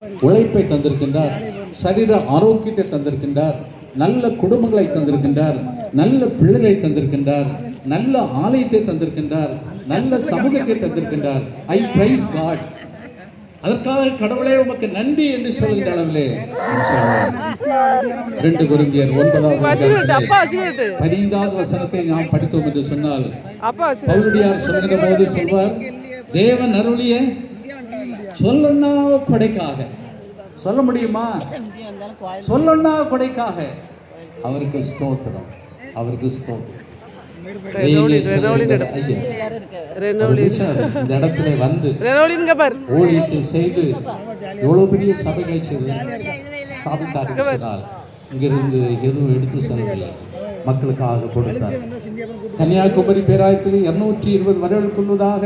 உழைப்பை தந்திருக்கின்றார், சரீர ஆரோக்கியத்தை தந்திருக்கின்றார், நல்ல குடும்பங்களை தந்திருக்கின்றார், நல்ல பிள்ளைகளை தந்திருக்கின்றார், நல்ல ஆலயத்தை தந்திருக்கின்றார், நல்ல சமூகத்தை தந்திருக்கின்றார். ஐ பிரைஸ் காட். அதற்காக கடவுளே உமக்கு நன்றி என்று சொல்கின்ற அளவிலே 2 கொரிந்தியர் 9:15 வசனத்தை நாம் படித்தோம் என்று சொன்னால், பவுலடியார் சொல்கிற போது சொல்வார், தேவன் அருளிய சொல்லன்னா கொடைக்காக. சொல்ல முடியுமா? சொல்லன்னா கொடைக்காக அவருக்கு ஸ்தோத்திரம், அவருக்கு ஸ்தோத்திரம். இந்த இடத்துல வந்து ஊழியத்தை செய்து எவ்வளவு பெரிய சபைகளை செய்து ஸ்தாபித்தார். இங்கிருந்து எதுவும் எடுத்து செல்லவில்லை, மக்களுக்காக கொடுத்தார். கன்னியாகுமரி பேராயத்தில் 220 வருடங்களுக்குள்ளதாக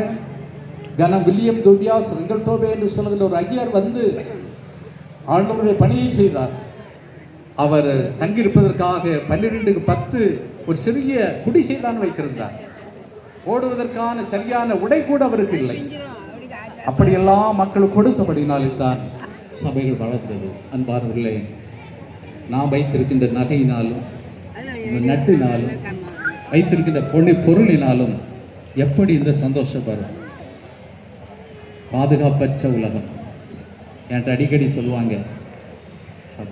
கன வில்லியம் தோபியாஸ் ரெங்கல் தோபே என்று சொல்லுகிற ஒரு ஐயர் வந்து ஆண்டவருடைய பணியை செய்தார். அவர் தங்கியிருப்பதற்காக 12க்கு 10 ஒரு சிறிய குடிசை தான் வைத்திருந்தார். ஓடுவதற்கான சரியான உடை கூட அவருக்கு இல்லை. அப்படியெல்லாம் மக்கள் கொடுத்தபடினாலே தான் சபைகள் வளர்ந்தது. அன்பார்ந்தவர்களே, நாம் வைத்திருக்கின்ற நகையினாலும் நட்டினாலும் வைத்திருக்கின்ற பொருளினாலும் எப்படி இந்த சந்தோஷம் வரும்? பாதுகாப்பற்ற உலகம். என்கிட்ட அடிக்கடி சொல்லுவாங்க,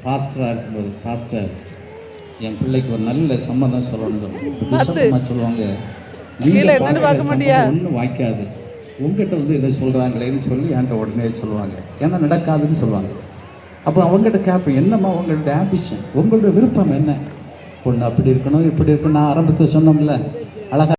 பாஸ்டராக இருக்கும்போது, பாஸ்டர் என் பிள்ளைக்கு ஒரு நல்ல சம்மந்தம் சொல்லணும்னு சொல்லுவாங்க. ஒன்றும் வாய்க்காது, உங்ககிட்ட வந்து இதை சொல்கிறாங்களேன்னு சொல்லி என்கிட்ட உடனே சொல்லுவாங்க. ஏன்னா நடக்காதுன்னு சொல்லுவாங்க. அப்போ அவங்ககிட்ட கேட்பேன், என்னம்மா உங்களோட ஆம்பிஷன், உங்களோட விருப்பம் என்ன? பொண்ணு அப்படி இருக்கணும், இப்படி இருக்கணும். நான் ஆரம்பத்தில் சொன்னோம்ல, அழகா